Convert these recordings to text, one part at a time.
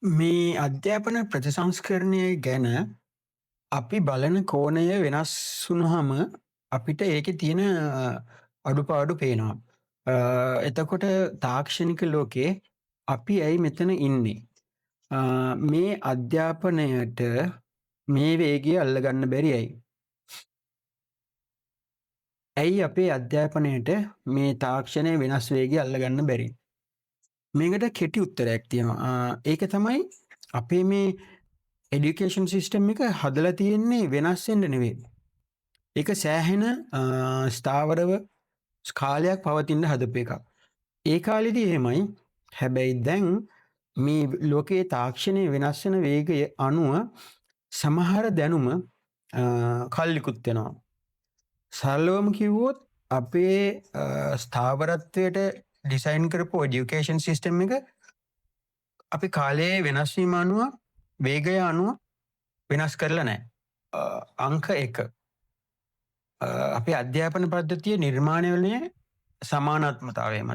මේ අධ්‍යාපන ප්‍රතිසංස්කරණය ගැන අපි බලන කෝණය වෙනස් වුණාම අපිට ඒකේ තියෙන අඩුපාඩු පේනවා. එතකොට තාක්ෂණික ලෝකේ අපි ඇයි මෙතන ඉන්නේ? මේ අධ්‍යාපනයට මේ වේගය අල්ලගන්න බැරි ඇයි? ඇයි අපේ අධ්‍යාපනයට මේ තාක්ෂණය වෙනස් වේගය අල්ලගන්න බැරි? මේකට කෙටි උත්තරයක් තියෙනවා. ඒක තමයි අපේ මේ එඩියුකේෂන් සිස්ටම් එක හදලා තියෙන්නේ වෙනස් වෙන්න නෙවෙයි. ඒක සෑහෙන ස්ථාවරව කාලයක් පවතින්න හදපු එකක්. ඒ කාලෙදි එහෙමයි. හැබැයි දැන් මේ ලෝකයේ තාක්ෂණය වෙනස් වෙන වේගය අනුව සමහර දැනුම කල්ලිකුත් වෙනවා. සරලවම කිව්වොත් අපේ ස්ථාවරත්වයට ඩිසයින් කරපු එඩියුකේෂන් සිස්ටම් එක අපි කාලයේ වෙනස් වීම අනුව වේගය අනුව වෙනස් කරලා නැහැ. අංක 1 අපේ අධ්‍යාපන පද්ධතිය නිර්මාණය වලේ සමානාත්මතාවයම.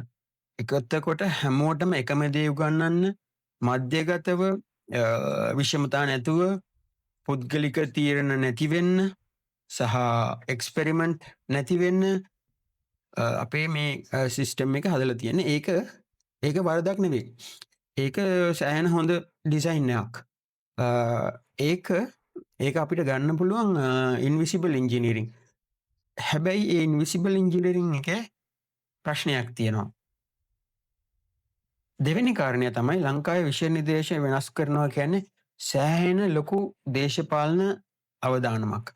එකතකොට හැමෝටම එකම දේ උගන්වන්න මධ්‍යගතව විෂමතා නැතුව පුද්ගලික තීරණ නැති වෙන්න සහ එක්ස්පෙරිමන්ට් නැති වෙන්න අපේ මේ සිස්ටම් එක හදලා තියෙන්නේ. ඒක වරදක් නෙවෙයි. ඒක සෑහෙන හොඳ ඩිසයින් එකක්. ඒක අපිට ගන්න පුළුවන් ඉන්විසිබල් ඉන්ජිනියරින්. හැබැයි ඒ ඉන්විසිබල් ඉන්ජිනියරින් එකේ ප්‍රශ්නයක් තියෙනවා. දෙවෙනි කාරණය තමයි ලංකාවේ විෂය නිර්දේශය වෙනස් කරනවා කියන්නේ සෑහෙන ලොකු දේශපාලන අවදානමක්.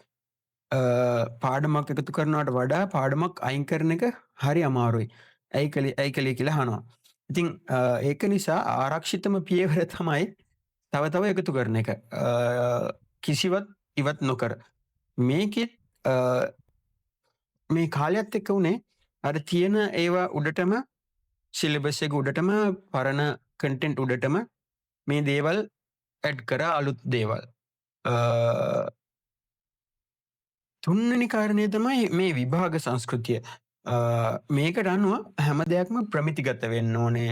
පාඩමක් එකතු කරනවට වඩා පාඩමක් අයින් කරන එක හරි අමාරුයි. ඇයි කලේ කියලා අහනවා. ඉතින් ඒක නිසා ආරක්ෂිතම පියවර තමයි තව තව එකතු කරන එක. කිසිවත් ඉවත් නොකර. මේකෙත් මේ කාලයත් එක්ක උනේ අර තියෙන ඒවා උඩටම සිලබස් එක උඩටම පරණ කන්ටෙන්ට් උඩටම මේ දේවල් ඇඩ් කර අලුත් දේවල්. තුන්වෙනි කාරණය තමයි මේ විභාග සංස්කෘතිය. මේකට අනුව හැම දෙයක්ම ප්‍රමිතිගත වෙන්න ඕනේ.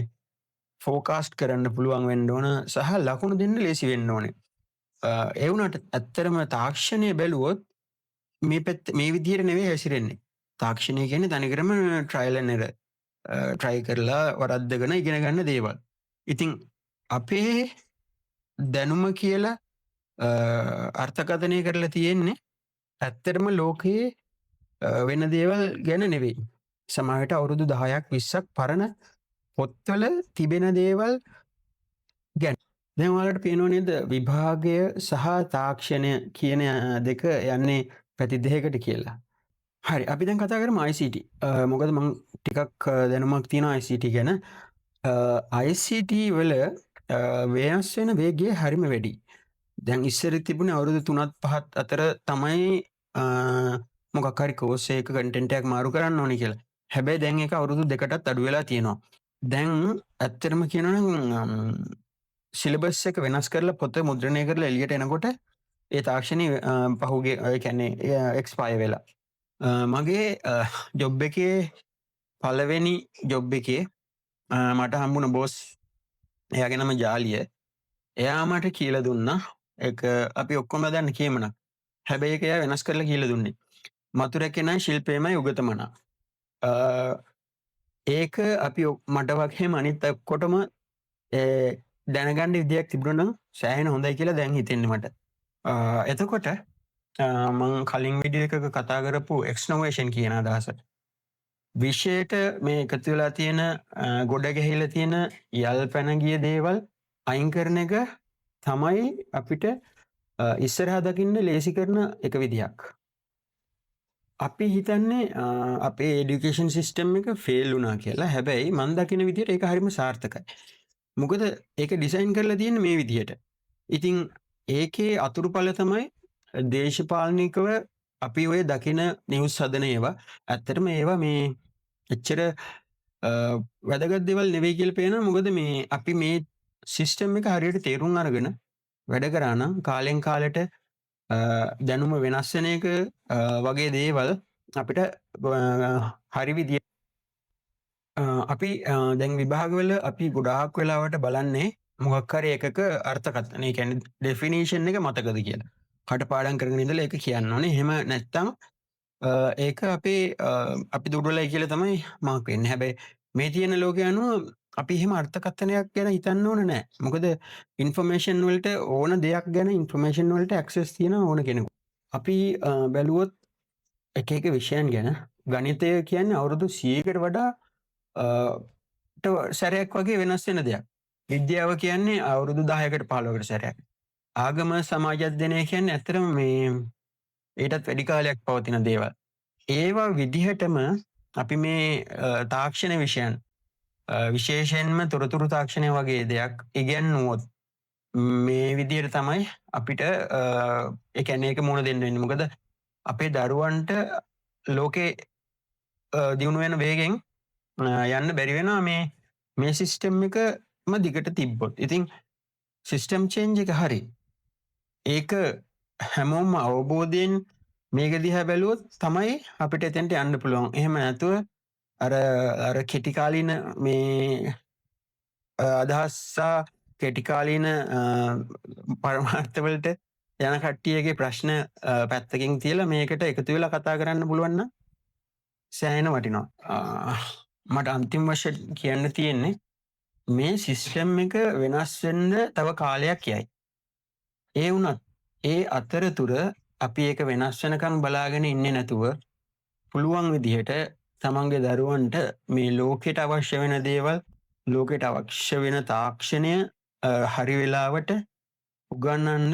ෆෝකාස්ට් කරන්න පුළුවන් වෙන්න ඕන සහ ලකුණු දෙන්න ලේසි වෙන්න ඕනේ. ඒ වුණාට ඇත්තරම තාක්ෂණය බැලුවොත් මේ විදිහට නෙවෙයි හැසිරෙන්නේ. තාක්ෂණය කියන්නේ තනිකරම ට්‍රයිල් ඇන්ඩ් එරර්. ට්‍රයි කරලා වරද්දගෙන ඉගෙන ගන්න දේවල්. ඉතින් අපේ දැනුම කියලා අර්ථකථනය කරලා තියෙන්නේ ඇත්තටම ලෝකයේ වෙන දේවල් ගැන නෙවෙයි. සමහරට අවුරුදු 10ක් 20ක් පරණ පොත්වල තිබෙන දේවල් ගැන. දැන් ඔයාලට පේනව නේද විභාගය සහ තාක්ෂණය කියන දෙක යන්නේ පැති දෙකකට කියලා. හරි අපි දැන් කතා කරමු ICT. මොකද මම ටිකක් දැනුමක් තියෙනවා ICT ගැන. ICT වල වෙනස් වෙන වේගය හරිම වැඩි. දැන් ඉස්සර තිබුණේ අවුරුදු 3ත් 5ත් අතර තමයි මොකක් හරි කෝස් එකක කන්ටෙන්ට් එකක් මාරු කරන්න ඕනේ කියලා. හැබැයි දැන් ඒක අවුරුදු 2කටත් අඩු වෙලා තියෙනවා. දැන් ඇත්තටම කියනවා නම් සිලබස් එක වෙනස් කරලා පොත මුද්‍රණය කරලා එළියට එනකොට ඒ තාක්ෂණي පහුගේ ඒ කියන්නේ එක්ස්පයර් වෙලා. මගේ ජොබ් එකේ පළවෙනි ජොබ් එකේ මට හම්බුණ බොස් එයාගේ නම ජාලිය. එයා මට කියලා දුන්නා ඒක අපි ඔක්කොම දන්න කියමනක්. හැබැයි ඒක එයා වෙනස් කරලා කියලා දුන්නේ. මතුරැකෙනයි ශිල්පයමයි උගතමනා. ඒක අපි මට වගේම අනිත් ඔක්කොටම දැනගන්න විදියක් තිබුණා නම් සෑහෙන හොඳයි කියලා දැන් හිතෙන්නේ මට. එතකොට මම කලින් වීඩියෝ එකක කතා කරපු එක්ස්නොවේෂන් කියන අදහස. විශේෂයට මේ එකතු වෙලා තියෙන ගොඩ ගැහිලා තියෙන යල් පැන ගිය දේවල් අයින් කරන එක තමයි අපිට ඉස්සරහා දකින්න ලේසි කරන එක විදියක්. අපි හිතන්නේ අපේ එඩියුකේෂන් සිස්ටම් එක ෆේල් වුණා කියලා. හැබැයි මම දකින විදියට ඒක හරිම සාර්ථකයි. මොකද ඒක ඩිසයින් කරලා තියෙන්නේ මේ විදියට. ඉතින් ඒකේ අතුරුඵල තමයි දේශපාලනිකව අපි ඔය දකින නිවුස් හදන ඒවා. ඇත්තටම ඒවා මේ එච්චර වැදගත් දේවල් නෙවෙයි කියලා පේනවා. මොකද මේ අපි මේ සිස්ටම් එක හරියට තේරුම් අරගෙන වැඩ කරා නම් කාලෙන් කාලෙට දැනුම වෙනස් වෙන එක වගේ දේවල් අපිට හරි විදියට අපි දැන් විභාගවල අපි ගොඩාක් වෙලාවට බලන්නේ මොකක් හරි එකක අර්ථකථන. ඒ කියන්නේ ඩෙෆිනිෂන් එක මතකද කියලා. කටපාඩම් කරගෙන ඉඳලා ඒක කියන්න ඕනේ. එහෙම නැත්නම් ඒක අපේ අපි දුර්වලයි කියලා තමයි මාක් වෙන්නේ. හැබැයි මේ තියෙන ලෝකය අනුව අපි එහෙම අර්ථකථනයක් ගැන හිතන්න ඕන නෑ. මොකද ඉන්ෆර්මේෂන් වලට ඕන දෙයක් ගැන ඉන්ෆර්මේෂන් වලට ඇක්සස් තියෙන ඕන කෙනෙකු. අපි බැලුවොත් එක එක විෂයන් ගැන ගණිතය කියන්නේ අවුරුදු 100කට වඩා සැරයක් වගේ වෙනස් වෙන දෙයක්. විද්‍යාව කියන්නේ අවුරුදු 10කට 15කට සැරයක්. ආගම සමාජ අධ්‍යයනය කියන්නේ ඇත්තටම මේ ඊටත් වැඩි කාලයක් පවතින දේවල්. ඒවා විදිහටම අපි මේ තාක්ෂණ විෂයන් විශේෂයෙන්ම තොරතුරු තාක්ෂණය වගේ දෙයක් ඉගෙනුවොත් මේ විදිහට තමයි අපිට ඒ කියන්නේ ඒක මුණ දෙන්න වෙන්නේ. මොකද අපේ දරුවන්ට ලෝකේ දියුණු වෙන වේගෙන් යන්න බැරි වෙනවා මේ සිස්ටම් එකම දිගට තිබ්බොත්. ඉතින් සිස්ටම් චේන්ජ් එක හරි. ඒක හැමෝම අවබෝධයෙන් මේක දිහා බැලුවොත් තමයි අපිට එතෙන්ට යන්න පුළුවන්. එහෙම නැතුව අර කෙටිකාලීන මේ අදහස් සහ කෙටිකාලීන පරමාර්ථවලට යන කට්ටියගේ ප්‍රශ්න පැත්තකින් තියලා මේකට එකතු වෙලා කතා කරන්න පුළුවන් නම් සෑහෙන වටිනවා. මට අන්තිම වශයෙන් කියන්න තියෙන්නේ මේ සිස්ටම් එක වෙනස් වෙන්න තව කාලයක් යයි. ඒ වුණත් ඒ අතරතුර අපි ඒක වෙනස් වෙනකන් බලාගෙන ඉන්නේ නැතුව පුළුවන් විදිහට තමන්ගේ දරුවන්ට මේ ලෝකෙට අවශ්‍ය වෙන දේවල් ලෝකෙට අවශ්‍ය වෙන තාක්ෂණය හරි වෙලාවට උගන්වන්න